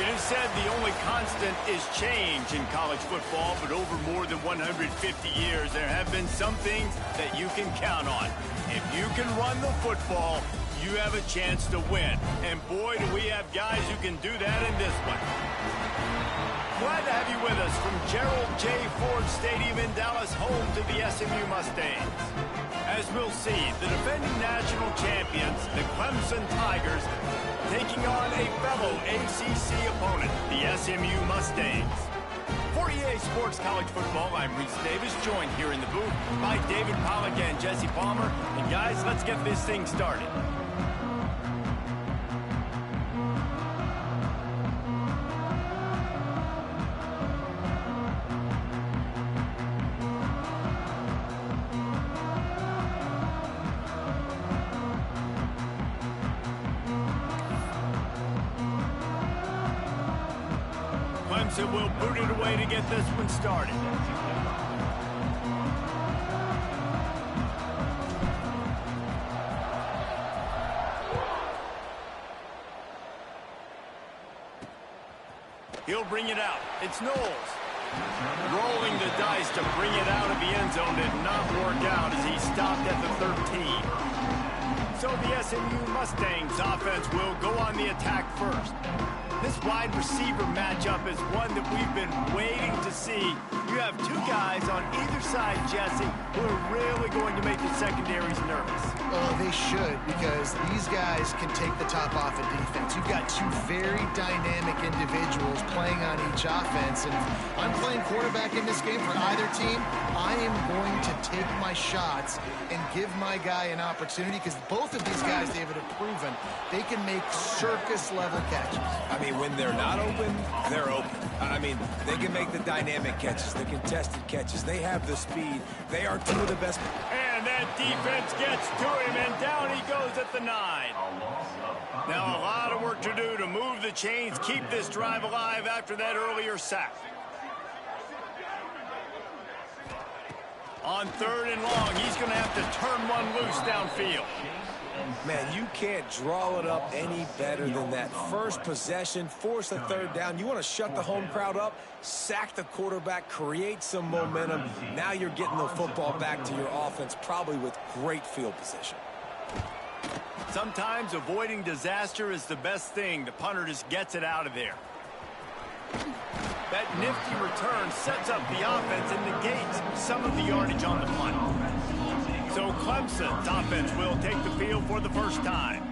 It is said the only constant is change in college football, but over more than 150 years, there have been some things that you can count on. If you can run the football, you have a chance to win. And boy, do we have guys who can do that in this one. Glad to have you with us from Gerald J. Ford Stadium in Dallas, home to the SMU Mustangs. As we'll see, the defending national champions, the Clemson Tigers, taking on a fellow ACC opponent, the SMU Mustangs. For EA Sports College Football, I'm Reese Davis, joined here in the booth by David Pollack and Jesse Palmer. And guys, let's get this thing started. Clemson will boot it away to get this one started. He'll bring it out. It's Knowles. Rolling the dice to bring it out of the end zone did not work out as he stopped at the 13. So the SMU Mustangs offense will go on the attack first. This wide receiver matchup is one that we've been waiting to see. You have two guys on either side, Jesse, who are really going to make the secondaries nervous. Well, they should, because these guys can take the top off of defense. You've got two very dynamic individuals playing on each offense, and if I'm playing quarterback in this game for either team, I am going to take my shots and give my guy an opportunity, because both of these guys, David, have proven they can make circus-level catches. I mean, when they're not open, they're open. I mean, they can make the dynamic catches, the contested catches. They have the speed. They are two of the best. And that defense gets to him, and down he goes at the 9. Now a lot of work to do to move the chains, keep this drive alive after that earlier sack. On 3rd and long, he's going to have to turn one loose downfield. Man, you can't draw it up any better than that. First possession, force a 3rd down. You want to shut the home crowd up, sack the quarterback, create some momentum. Now you're getting the football back to your offense, probably with great field position. Sometimes avoiding disaster is the best thing. The punter just gets it out of there. That nifty return sets up the offense and negates some of the yardage on the punt. So Clemson's offense will take the field for the first time.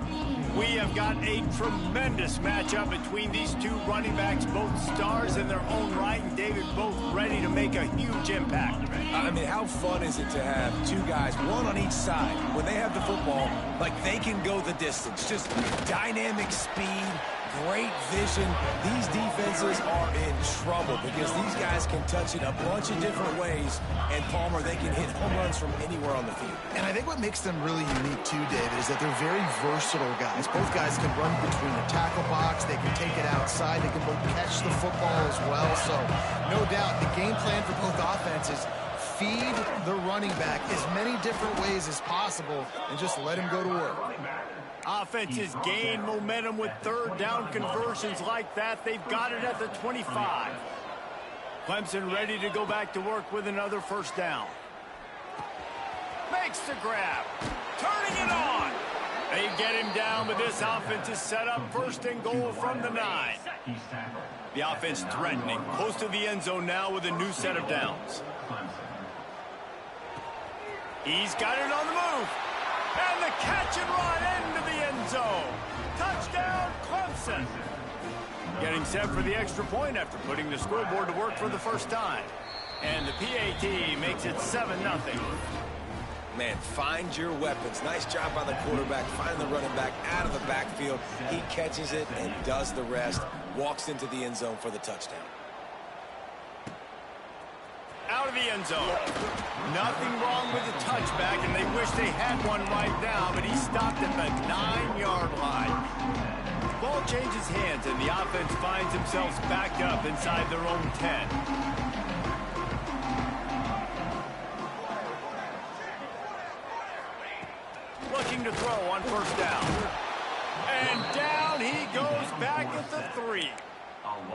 We have got a tremendous matchup between these two running backs, both stars in their own right, and David, both ready to make a huge impact. I mean, how fun is it to have two guys, one on each side, when they have the football, like they can go the distance. Just dynamic speed, great vision. These defenses are in trouble because these guys can touch it a bunch of different ways, and Palmer, they can hit home runs from anywhere on the field. And I think what makes them really unique too, David, is that they're very versatile guys. Both guys can run between the tackle box, they can take it outside, they can both catch the football as well. So no doubt the game plan for both offenses, feed the running back as many different ways as possible and just let him go to work. Offenses gain momentum with 3rd down conversions like that. They've got it at the 25. Clemson ready to go back to work with another 1st down. Makes the grab. Turning it on. They get him down, but this offense is set up 1st and goal from the 9. The offense threatening. Close to the end zone now with a new set of downs. He's got it on the move. And the catch and run into the end zone. Touchdown, Clemson. Getting set for the extra point after putting the scoreboard to work for the first time. And the PAT makes it 7-0. Man, find your weapons. Nice job by the quarterback. Find the running back out of the backfield. He catches it and does the rest. Walks into the end zone for the touchdown. Out of the end zone. Nothing wrong with the touchback, and they wish they had one right now, but he stopped at the 9-yard line. The ball changes hands, and the offense finds themselves backed up inside their own 10. Looking to throw on 1st down. And down he goes back at the 3.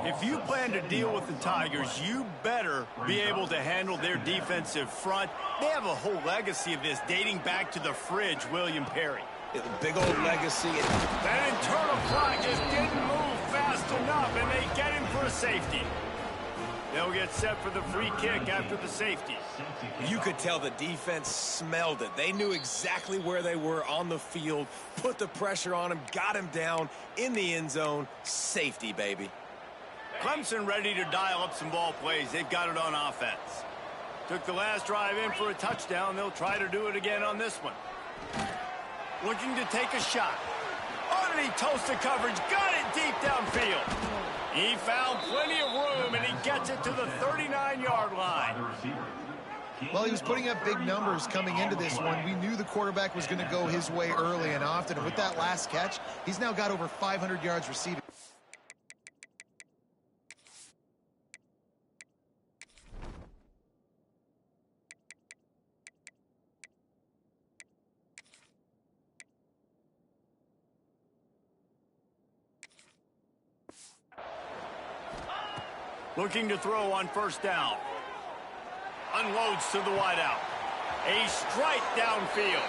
If you plan to deal with the Tigers, you better be able to handle their defensive front. They have a whole legacy of this dating back to the fridge, William Perry. Big old legacy. That internal clock just didn't move fast enough, and they get him for a safety. They'll get set for the free kick after the safety. You could tell the defense smelled it. They knew exactly where they were on the field, put the pressure on him, got him down in the end zone. Safety, baby. Clemson ready to dial up some ball plays. They've got it on offense. Took the last drive in for a touchdown. They'll try to do it again on this one. Looking to take a shot. Underneath toasted coverage. Got it deep downfield. He found plenty of room, and he gets it to the 39-yard line. Well, he was putting up big numbers coming into this one. We knew the quarterback was going to go his way early and often. And with that last catch, he's now got over 500 yards receiving. Looking to throw on first down. Unloads to the wideout. A strike downfield.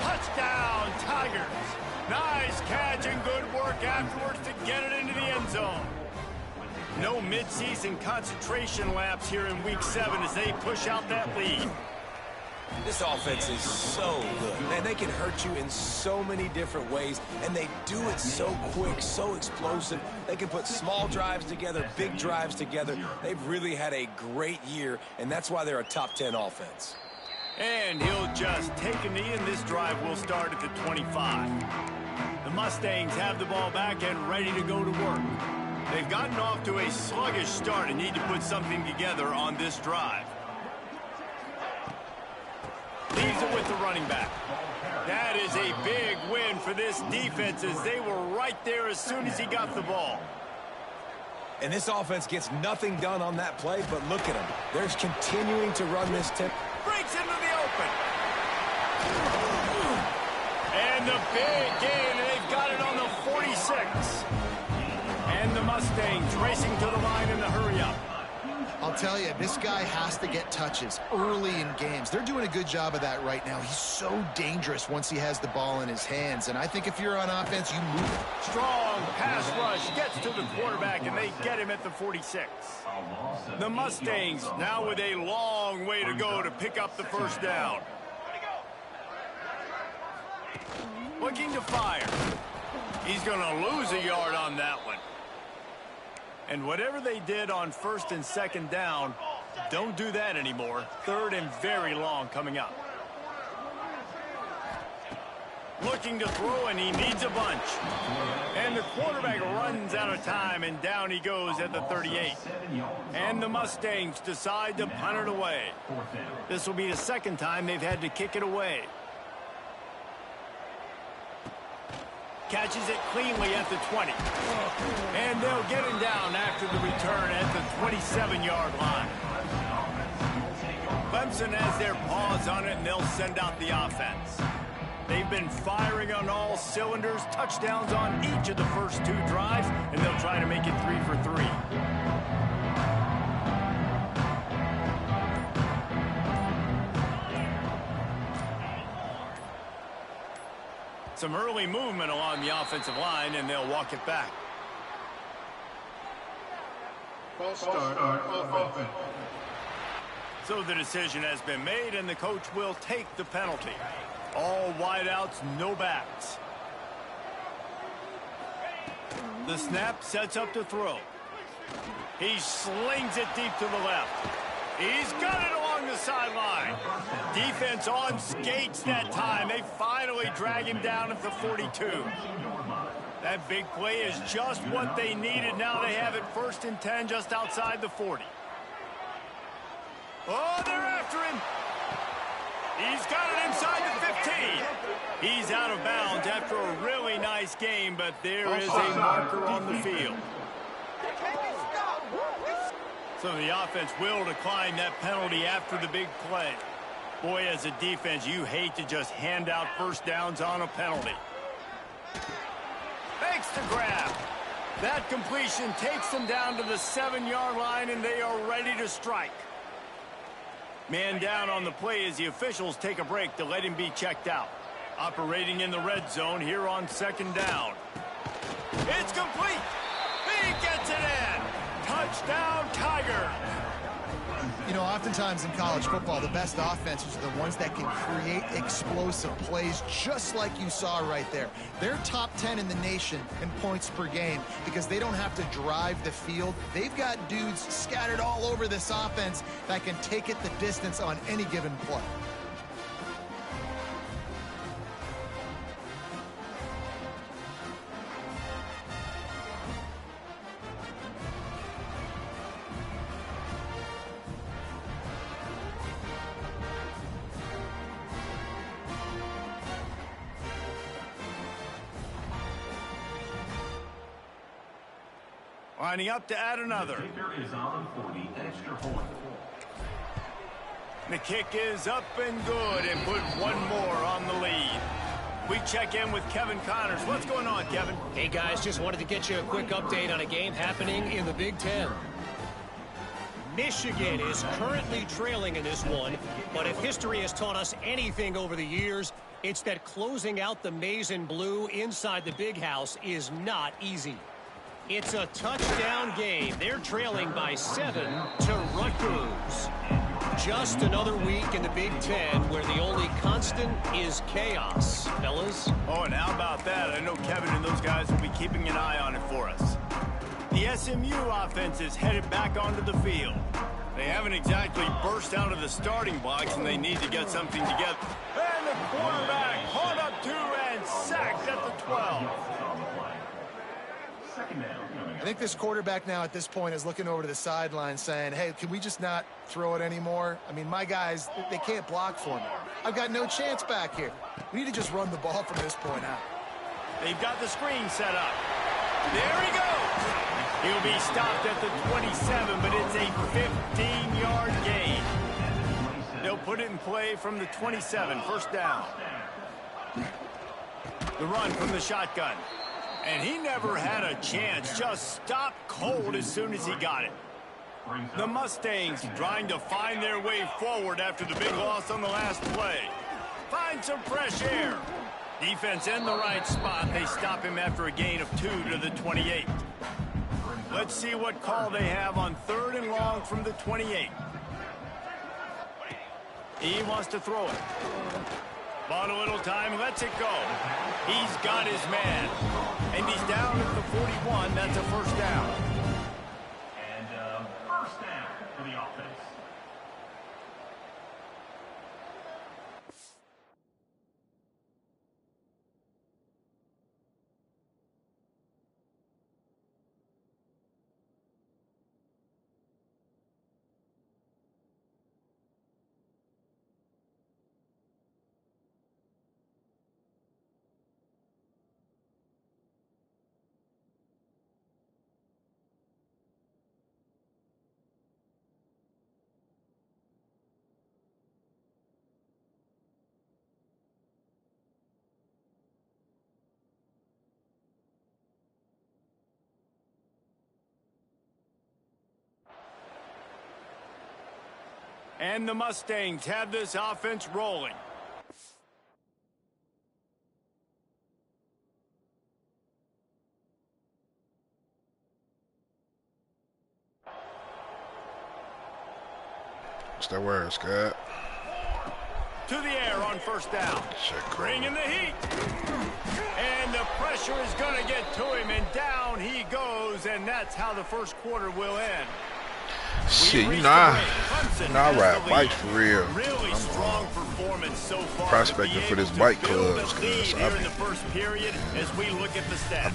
Touchdown, Tigers. Nice catch and good work afterwards to get it into the end zone. No midseason concentration laps here in Week 7 as they push out that lead. This offense is so good. Man, they can hurt you in so many different ways, and they do it so quick, so explosive. They can put small drives together, big drives together. They've really had a great year, and that's why they're a top 10 offense. And he'll just take a knee, and this drive will start at the 25. The Mustangs have the ball back and ready to go to work. They've gotten off to a sluggish start and need to put something together on this drive. Leaves it with the running back. That is a big win for this defense as they were right there as soon as he got the ball. And this offense gets nothing done on that play, but look at them. They're continuing to run this tip. Breaks into the open. And the big gain, and they've got it on the 46. And the Mustangs racing to the line in the hurry-up. I'll tell you, this guy has to get touches early in games. They're doing a good job of that right now. He's so dangerous once he has the ball in his hands. And I think if you're on offense, you move it. Strong pass rush gets to the quarterback, and they get him at the 46. The Mustangs now with a long way to go to pick up the first down. Looking to fire. He's going to lose a yard on that one. And whatever they did on first and second down, don't do that anymore. Third and very long coming up. Looking to throw, and he needs a bunch. And the quarterback runs out of time, and down he goes at the 38. And the Mustangs decide to punt it away. This will be the second time they've had to kick it away. Catches it cleanly at the 20. And they'll get him down after the return at the 27-yard line. Clemson has their paws on it, and they'll send out the offense. They've been firing on all cylinders, touchdowns on each of the first two drives, and they'll try to make it 3 for 3. Some early movement along the offensive line, and they'll walk it back. False start on offense. So the decision has been made, and the coach will take the penalty. All wideouts, no backs. The snap sets up to throw. He slings it deep to the left. He's got it along the sideline. Defense on skates that time. They finally drag him down at the 42. That big play is just what they needed. Now they have it 1st and 10 just outside the 40. Oh, they're after him. He's got it inside the 15. He's out of bounds after a really nice game, but there is a marker on the field. So the offense will decline that penalty after the big play. Boy, as a defense, you hate to just hand out first downs on a penalty. Makes the grab. That completion takes them down to the 7-yard line, and they are ready to strike. Man down on the play as the officials take a break to let him be checked out. Operating in the red zone here on 2nd down. It's complete. He gets it in. Touchdown, Tigers. You know, oftentimes in college football, the best offenses are the ones that can create explosive plays, just like you saw right there. They're top 10 in the nation in points per game because they don't have to drive the field. They've got dudes scattered all over this offense that can take it the distance on any given play. Lining up to add another. The kick is up and good, and put one more on the lead. We check in with Kevin Connors. What's going on, Kevin? Hey, guys, just wanted to get you a quick update on a game happening in the Big Ten. Michigan is currently trailing in this one, but if history has taught us anything over the years, it's that closing out the maize and blue inside the Big House is not easy. It's a touchdown game. They're trailing by 7 to Rutgers. Just another week in the Big Ten where the only constant is chaos, fellas. Oh, and how about that? I know Kevin and those guys will be keeping an eye on it for us. The SMU offense is headed back onto the field. They haven't exactly burst out of the starting blocks, and they need to get something together. And the quarterback caught up to and sacked at the 12. I think this quarterback now at this point is looking over to the sideline saying, hey, can we just not throw it anymore? I mean, my guys, they can't block for me. I've got no chance back here. We need to just run the ball from this point out. They've got the screen set up. There he goes. He'll be stopped at the 27, but it's a 15-yard gain. They'll put it in play from the 27, 1st down. The run from the shotgun. And he never had a chance, just stopped cold as soon as he got it. The Mustangs trying to find their way forward after the big loss on the last play. Find some fresh air. Defense in the right spot. They stop him after a gain of 2 to the 28. Let's see what call they have on 3rd and long from the 28. He wants to throw it. Bought a little time, lets it go. He's got his man. And he's down at the 41. That's a 1st down. And 1st down for the offense. And the Mustangs have this offense rolling. What's that word, Scott? To the air on 1st down. Bringing the heat. And the pressure is going to get to him, and down he goes, and that's how the 1st quarter will end. Shit, you know I ride bikes for real. Really strong performance so far. Prospecting for this bike club. I'll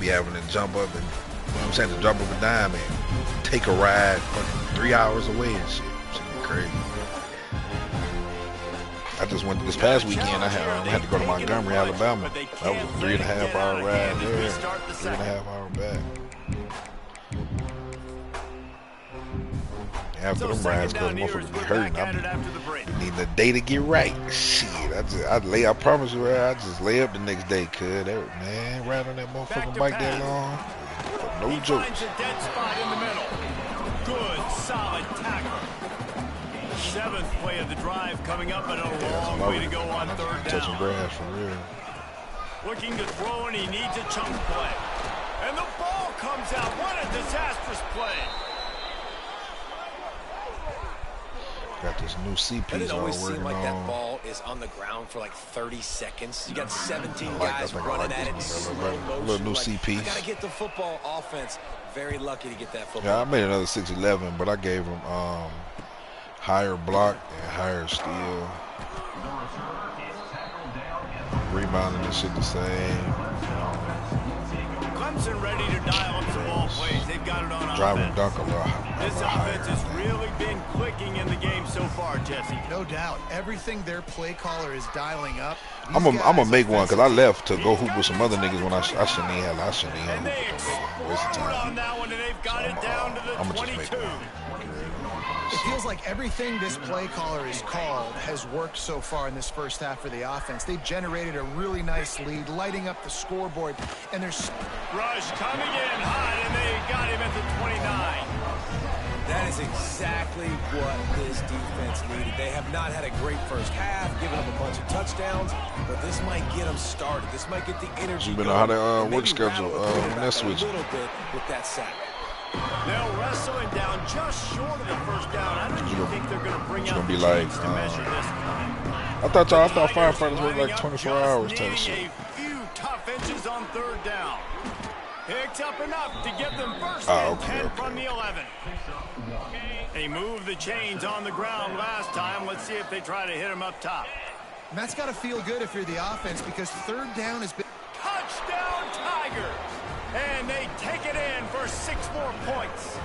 be having to jump up and, you know what I'm saying, to jump up and down and take a ride fucking 3 hours away and shit. Shit crazy. I just went this past weekend. I had to go to Montgomery, Alabama. That was a 3.5 hour ride there, 3.5 hour back. After them rides, because motherfuckers be hurting. I need a day to get right. Shit, I promise you, I just lay up the next day, cuz. Man, ride on that motherfucking bike that long. No He jokes. finds a dead spot in the middle. Good, solid tackle. 7th play of the drive coming up, and a long way to go on 3rd Touching down. grass for real. Looking to throw, and he needs a chunk play. And the ball comes out. What a disastrous play. Got this new CP Doesn't it all always working seem like that on. ball is on the ground for like 30 seconds? You got 17 I guys think I running like at it in this one. slow Little motion. new Like, CP. I got to get the football offense. Very lucky to get that football. Yeah, I made another 6'11", but I gave him higher block and higher steal. Rebounding and shit the same. Clemson ready to dial up some ball plays. They've got it on Driving offense. dunk a little This higher. offense has really been clicking in the game so far, Jesse. No doubt. Everything their play caller is dialing up. I'm gonna make one because I left to go hoop with some other niggas when I shouldn't even have And they hoop. explode Waste of time. on that one, and they've got it down to the I'm gonna just make 22. one. It feels like everything this play caller has called has worked so far in this first half for the offense. They've generated a really nice lead, lighting up the scoreboard, and there's Rush coming in hot, and they got him at the 29. That is exactly what this defense needed. They have not had a great first half, giving up a bunch of touchdowns, but this might get them started. This might get the energy You been going. on how the and work maybe schedule rattle the quarterback next a week. little bit with that sack. They'll wrestle him down just short of the first down. I don't even think they're going to bring It's out gonna the be like, chains to measure this. I thought Tigers firefighters work lining like up, 24 just hours type needing shit. a few tough inches on 3rd down. Picks up enough to get them first and 10 from the 11. They moved the chains on the ground last time. Let's see if they try to hit him up top. and that's got to feel good if you're the offense because 3rd down has been. Touchdown, Tigers! And they take it in for 6 more points.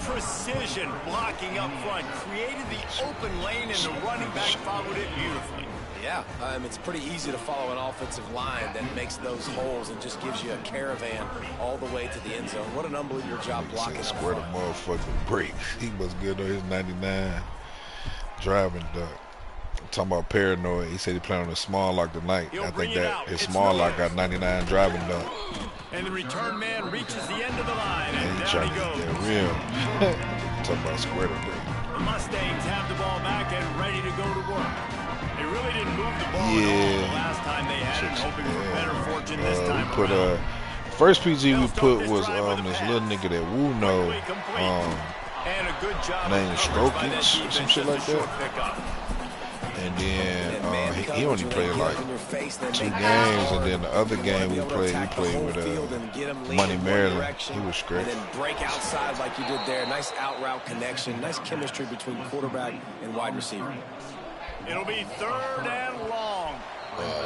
Precision blocking up front created the open lane, and the running back followed it beautifully. Yeah, it's pretty easy to follow an offensive line that makes those holes and just gives you a caravan all the way to the end zone. What an unbelievable job blocking up Square the front. motherfucking break. He must get on his 99 driving dunk. I'm talking about paranoid. He said he playing on a small lock tonight. He'll I bring think it that out. his It's small Miller. lock got 99 driving dunk. And the return man reaches the end of the line, And and he down trying he to goes. get that rim. Talking about square the break. The Mustangs have the ball back and ready to go to work. They really didn't move the ball at all Yeah. the last time they had it, hoping for better fortune this time We put around. first PG we They'll start put this was drive with a this pass. little nigga that Wu know, Quickly complete. And a good job named of coverage by that Strokich, defense some shit as a like short that. pickup. and then And man he coverage, only when played they get like up in your face, they 2 make it games, hard. and then the other You game wanna be we able to played attack the whole with field and get 'em leaning Money in one Maryland. direction, He was great. And then break outside like you did there. Nice out route connection. Nice chemistry between quarterback and wide receiver. It'll be 3rd and long.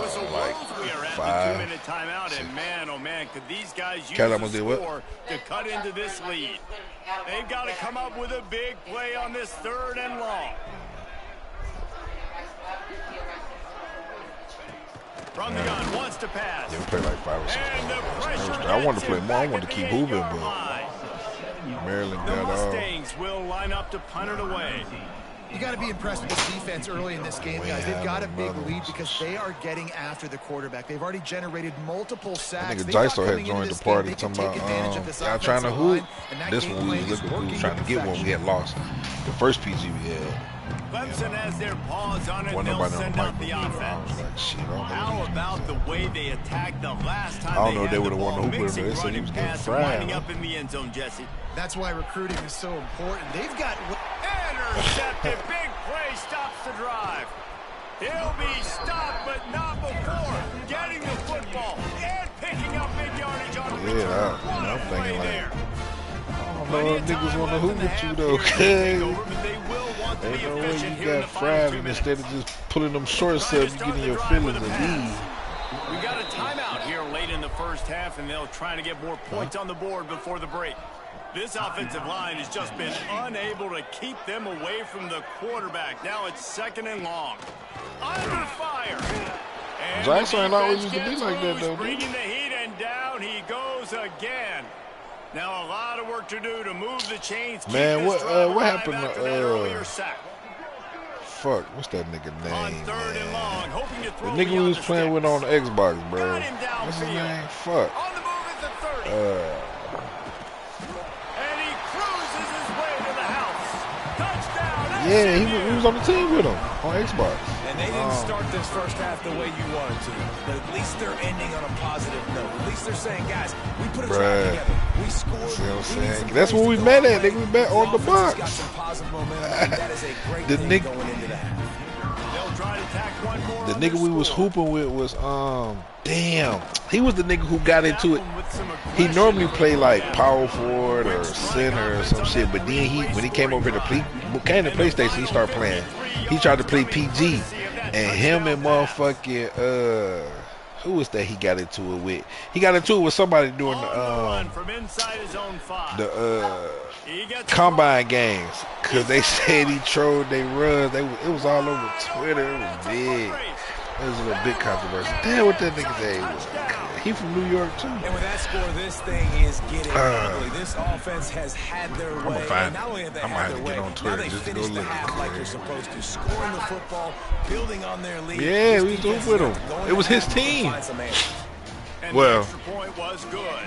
Whistle like blows. We are at 5, the 2-minute timeout, and man, oh man, could these guys use Cat, the I'm gonna do what? score to cut into this lead. They've got to come up with a big play on this 3rd and long. From the gun, wants to pass. Yeah, we played like 5 or 6 And the games. pressure I wanted to gets play him more. I back wanted at to the keep hooping, 8-yard but line. Maryland The got off. Mustangs will line up to punt it away. You got to be impressed with this defense early in this game, guys. They've got a big lead because they are getting after the quarterback. They've already generated multiple sacks. Nigga They thought Jaiso had coming into joined this the game party they could talking take advantage of about this y'all trying to offensive hoop. line, and that This game one we plan was is looking, we working was trying to to get one. We had lost. The first PG we had. Clemson has their paws on it. Wasn't They'll nobody on send the out mic the but me, though. I offense. was like, shit, I don't know How what about the way they attacked the last time I don't they know if had they the would've won ball, the hoop with mixing him. They said run he and was getting pass, fried, winding huh? up in the end zone, Jesse. That's why recruiting is so important. They've got Intercepted. Big play stops the drive. He'll be stopped, but not before getting the football and picking up big yardage on the return. What a I'm play thinking like, there. I don't know if niggas want to hoop with you though, cuz ain't no way you got fried, and instead of just pulling them shorts up and getting your feelings at ease. We got a timeout here late in the first half, and they'll try to get more points on the board before the break. This offensive line has just been unable to keep them away from the quarterback. Now it's 2nd and long. Under fire. And Jackson ain't the always defense used to be gets like that, loose, though, dude. bringing the heat, and down he goes again. Now a lot of work to do to move the chains. keep Man, this what drive alive happened to, after that earlier sack. Fuck, what's that nigga On name, 3rd and man? long, hoping to The throw nigga we beyond was the playing with sticks. on the Xbox, bro. Got him What's his downfield. name? Fuck. On the move at the 30. And he cruises his way to the house. Touchdown. Yeah, he was on the team with him on Xbox. And they didn't start this first half the way you wanted to, but at least they're ending on a positive note. At least they're saying, guys, we put a drive together. We scored. See what I'm saying? That's where we met at. Nigga, we met on the box. Got some positive momentum. That is a great The thing nigga- going into the half. The nigga we was hooping with was damn. He was the nigga who got into it. He normally play like power forward or center or some shit, but then when he came over to play, came to PlayStation, he started playing. He tried to play PG, and him and motherfucking who was that he got into it with? He got into it with somebody during the combine games, cause they said he trolled they runs. It was all over Twitter. It was big. It was a little big controversy. Damn, what that nigga's name was. He from New York too. And with that score, this thing is getting ugly. This offense has had their way. Find not only have they I'm had gonna their have to way, get on Twitter now they just to go finished the look. half like they're supposed to, scoring the football, building on their lead. Yeah, This we was defense with him. is going It was to his have to team. find some answers. Well, the extra point was good.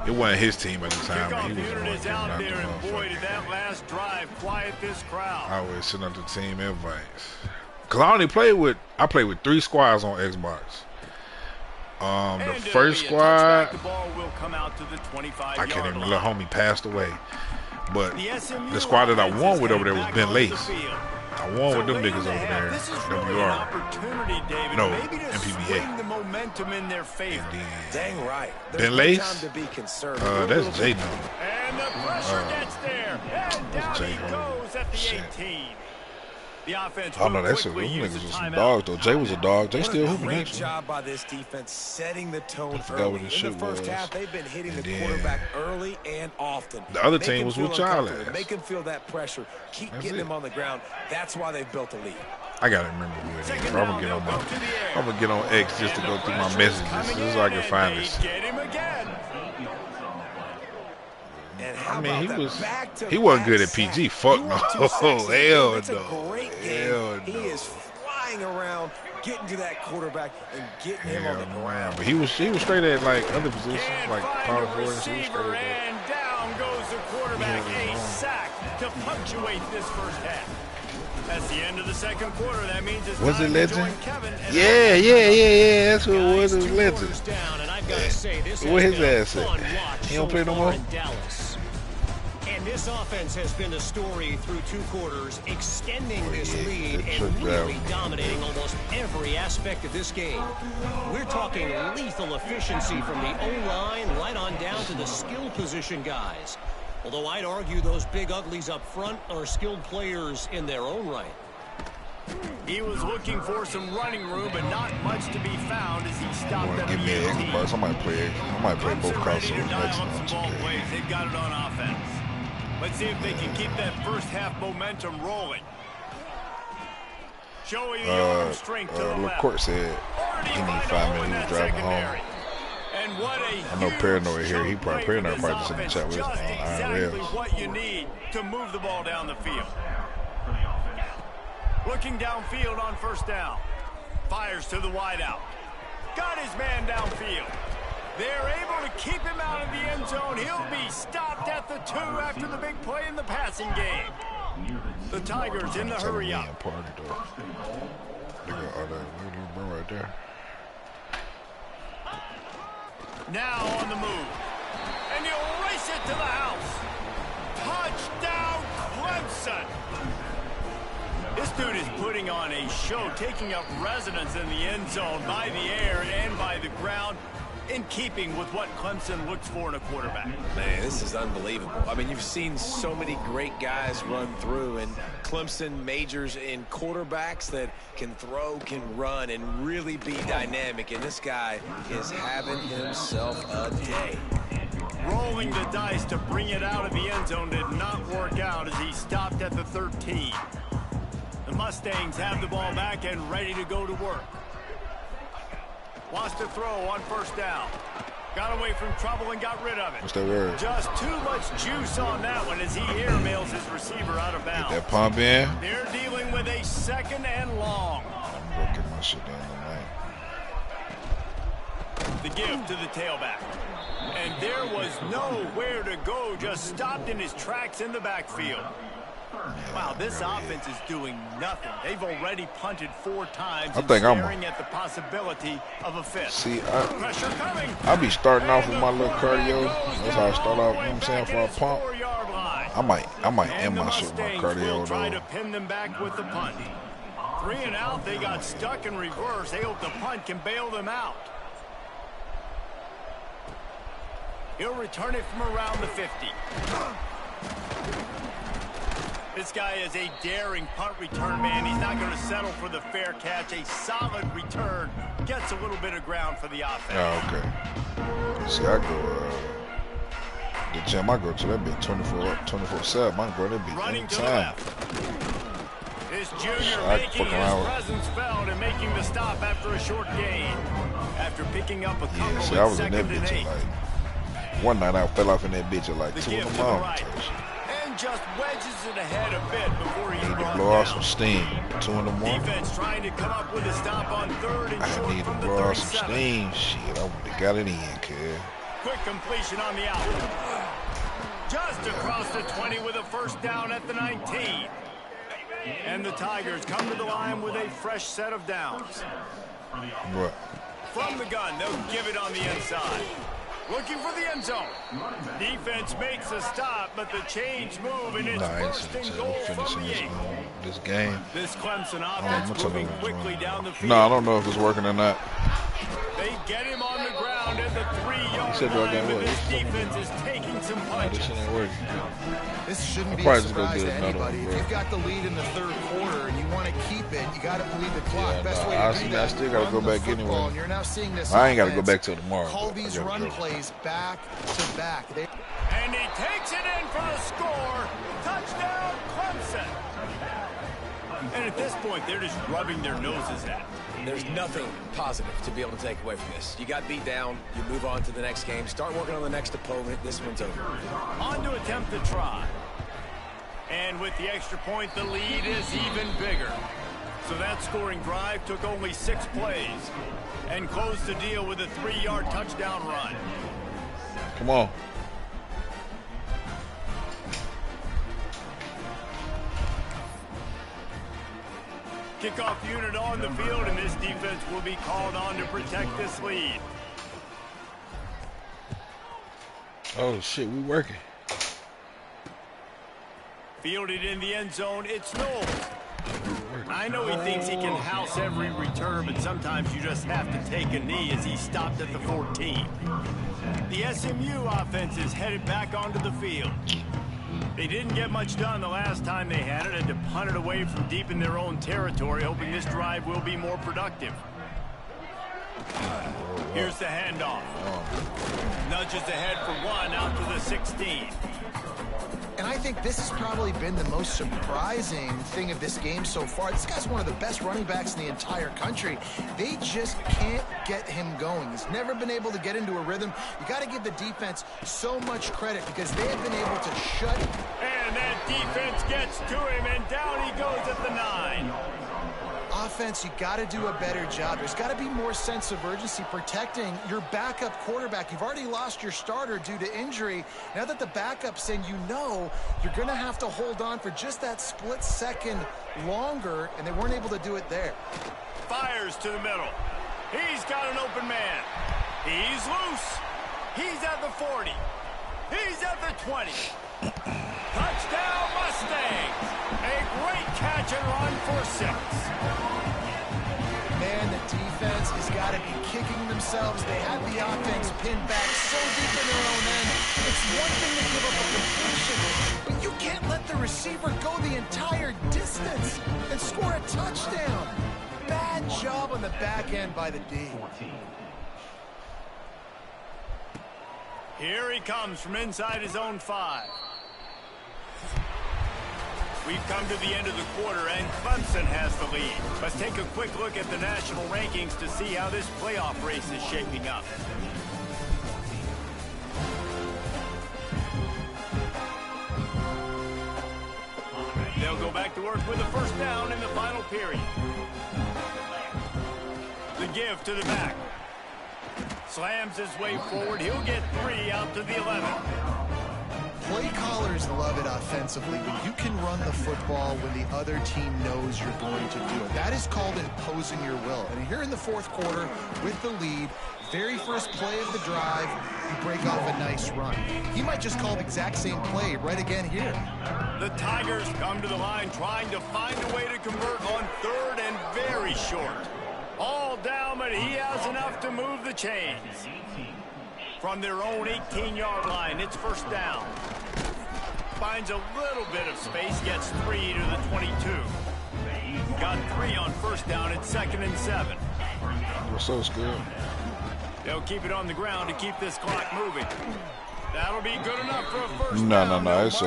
it wasn't his team at the time. Kickoff But he was the unit one is giving out out the there, and boy, did motherfucker. that last drive quiet this crowd. I always send out the team invites. Cause I played with 3 squads on Xbox. The first squad, The ball will come out to the 25-yard I can't even. line. Little homie passed away, but SMU the squad that I offense won is with over there getting was back Ben onto the Lace. field. I won with them late in niggas the over half, there. This is really an WR. opportunity, David, No, maybe to MPBA. swing the momentum in their favor. And then Dang right. Ben There's no Lace? time to be conservative. That's J now. And the pressure gets there. And down J he Ho. goes at the Shit. 18. The offense Oh no, will that's it. Them quickly use niggas the was some timeout. dogs though. Jay was a dog. Jay What still a hooping great actually. job by this defense setting the tone forgot early. what the In shit the first was. half, they've been hitting And the then quarterback early and often. the other Make team him was feel with y'all uncomfortable. ass. Make him feel that pressure. Keep That's getting it. him on the ground. That's why they've built a lead. I gotta remember who it is. I'm gonna get on I'm gonna get on X just to go through my messages. This is so I can find this. Get him again. And how I mean, about he that back-to-back he wasn't good at sack? PG. Fuck He no. won 2 sacks in the game. Hell It's a no. great game. Hell He no. is flying around, getting to that quarterback and getting him on the Hell no. ground. But he was straight at like other positions, Can't like find power a forward. He was receiver, straight at. and down goes the quarterback. He A was wrong. sack to punctuate this first half. That's the end of the second quarter. That means it's Was time it to Legend? join Kevin and Yeah. That's who it was. It was Legend. Down, and I've got to say, this Where has his been a ass at? fun watch He don't so play no far more? in Dallas. And this offense has been the story through 2 quarters, extending this yeah, lead good and trick really out. dominating almost every aspect of this game. We're talking lethal efficiency from the O-line right on down to the skill position guys. Although I'd argue those big uglies up front are skilled players in their own right. he was looking for some running room, but not much to be found as he stopped Wanna at give me an the 18. Xbox? I might play both Clemson ready to consoles dial next up month. some ball plays. They've got it on offense. Let's see if they can keep that first half momentum rolling. Showing the arm strength to the left. LaCourt said he need 5 minutes driving home. And what a I know huge Paranoid here. He chunk probably play for Paranoid this probably just in the offense. chat with us Just on exactly IRL. what you need to move the ball down the field. Looking downfield on first down. Fires to the wideout. Got his man downfield. They're able to keep him out of the end zone. He'll be stopped at the 2 after the big play in the passing game. The Tigers in the hurry up. Party, though. They got all that little bro right there. Now on the move. And he'll race it to the house. Touchdown, Clemson. This dude is putting on a show, taking up residence in the end zone by the air and by the ground, in keeping with what Clemson looks for in a quarterback. Man, this is unbelievable. I mean, you've seen so many great guys run through, and Clemson majors in quarterbacks that can throw, can run, and really be dynamic. And this guy is having himself a day. Rolling the dice to bring it out of the end zone did not work out as he stopped at the 13. The Mustangs have the ball back and ready to go to work. Wants to throw on first down. Got away from trouble and got rid of it. What's that word? Just too much juice on that one as he airmails his receiver out of bounds. That pump in. They're dealing with a 2nd and long. I'm gonna get my shit done tonight. The give to the tailback. And there was nowhere to go, just stopped in his tracks in the backfield. Wow, this offense is doing nothing. They've already punted 4 times and staring at the possibility of a fifth. See, Pressure coming. I be starting off with my little cardio. That's how I start off, you know what I'm saying, for a pump. I might end my shit with my cardio, try though. to pin them back with the punt. 3 and out, they got stuck in reverse. They hope the punt can bail them out. He'll return it from around the 50. This guy is a daring punt return man. He's not going to settle for the fair catch. A solid return. Gets a little bit of ground for the offense. Oh, okay. See, I go, the gym I go to, that be 24/7. I go there be running to the anytime. left. This junior I making fuck his around. presence felt and making the stop after a short gain. After picking up a couple Yeah, see, I was in that 2nd and bitch 8. at like, one night I fell off in that bitch at like The 2 in give the to the morning. right. And just wedges it ahead a bit before he's Need to brought blow off down. some steam. 2 in the morning. Defense trying to come up with a stop on 3rd and I short need to from the blow off some 37. steam. Shit, I would have got it in, kid. Quick completion on the out. Just across the 20 with a first down at the 19. And the Tigers come to the line with a fresh set of downs. What? From the gun, they'll give it on the inside. Looking for the end zone. Defense makes a stop, but the chains move, and it's first and goal from the 8. This game. This Clemson offense moving quickly down the field. No, I don't know if it's working or not. They get him on the ground at the 3-yard said do I line, got but what? this defense is taking some Nah, punches. this shit ain't working. This shouldn't be a probably just go surprise get to another anybody. one, If bro. you've got the lead in the 3rd quarter and you want to keep it, you got to bleed the clock. Yeah, Best nah, way I to see, do I that, still gotta run go the back football, anyway. And you're now seeing this I ain't gotta go offense back till tomorrow. call but I these gotta run go. plays back to back. And he takes it in for the score. Touchdown, Clemson. And at this point, they're just rubbing their noses at it. There's nothing positive to be able to take away from this. You got beat down, you move on to the next game, start working on the next opponent. This one's over. On to attempt to try. And with the extra point, the lead is even bigger. So that scoring drive took only 6 plays and closed the deal with a 3-yard touchdown run. Come on. Kickoff unit on the field, and this defense will be called on to protect this lead. Oh, shit, we working. Fielded in the end zone, it's Knowles. I know he thinks he can house every return, but sometimes you just have to take a knee as he stopped at the 14. The SMU offense is headed back onto the field. They didn't get much done the last time they had it, and to punt it away from deep in their own territory, hoping this drive will be more productive. Here's the handoff. Nudges ahead for 1 out to the 16. And I think this has probably been the most surprising thing of this game so far. This guy's one of the best running backs in the entire country. They just can't get him going. He's never been able to get into a rhythm. You got to give the defense so much credit because they have been able to shut. And that defense gets to him, and down he goes at the 9. Offense, you got to do a better job. There's got to be more sense of urgency protecting your backup quarterback. You've already lost your starter due to injury. Now that the backup's in, you know you're going to have to hold on for just that split second longer, and they weren't able to do it there. Fires to the middle. He's got an open man. He's loose. He's at the 40. He's at the 20. Touchdown, Mustangs. A great catch and run for 6. Man, the defense has got to be kicking themselves. They had the offense pinned back so deep in their own end. It's one thing to give up a completion, but you can't let the receiver go the entire distance and score a touchdown. Bad job on the back end by the D. Here he comes from inside his own 5. We've come to the end of the quarter, and Clemson has the lead. Let's take a quick look at the national rankings to see how this playoff race is shaping up. They'll go back to work with a first down in the final period. The give to the back. slams his way forward. He'll get 3 out to the 11. Play callers love it offensively, but you can run the football when the other team knows you're going to do it. That is called imposing your will. And here in the fourth quarter, with the lead, very first play of the drive, you break off a nice run. He might just call the exact same play right again here. The Tigers come to the line trying to find a way to convert on 3rd and very short. All down, but he has enough to move the chains. From their own 18-yard line, it's first down. Finds a little bit of space, gets 3 to the 22. Got 3 on first down. It's 2nd and 7. We're so scared. They'll keep it on the ground to keep this clock moving. That'll be good enough for a first No. down. It's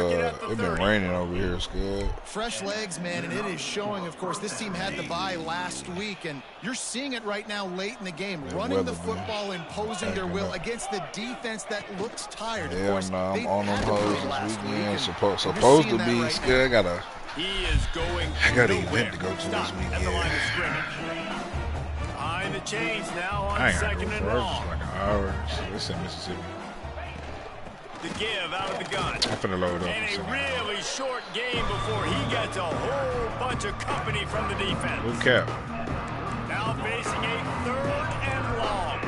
been raining over here. It's good. Fresh legs, man, and it is showing, of course, this team had the bye last week, and you're seeing it right now late in the game. Running the football, imposing their will against the defense that looks tired. Yeah, I'm on them hoes this weekend. Supposed to be right scared. I got an event event to go to this weekend. Behind the chains now on I ain't gotta 2nd go and for long. like an hour. It's in Mississippi. The give out of the gun. I'm finna load up. And a really short game before he gets a whole bunch of company from the defense. Blue cap. Now facing a 3rd and long.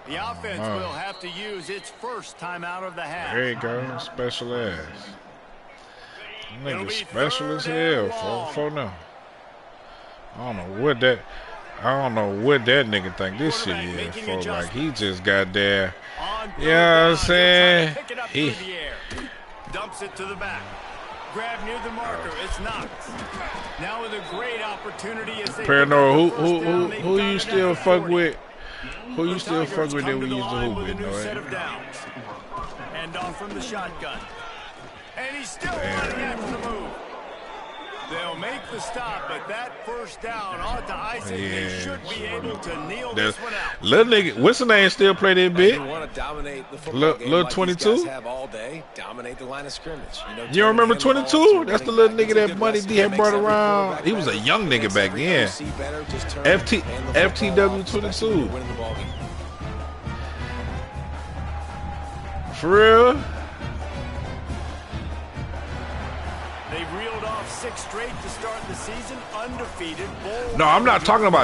The offense will have to use its first time out of the half. There you go. Special ass. Nigga special as hell for now. I don't know what that nigga think this shit is for. Like, he just got there. You know what I'm saying? He dumps it to the back. Grab near the marker. It's Knox. Now with a great opportunity as they Paranoid, who you still fuck with? Who you still fuck with that we used to hoop with, right? And off from the shotgun. And he's still running after the move. They'll make the stop, but that first down ought to ice it. They should be able to kneel this one out. Little nigga, what's the name still play that bit? You want to dominate the football game Little like 22? these guys have all day. Dominate the line of scrimmage. You remember 22? That's the little nigga that Money D had brought around. He was a young nigga back then. FTW 22. For real? They reeled off 6 straight to start the season, undefeated. No, I'm not talking about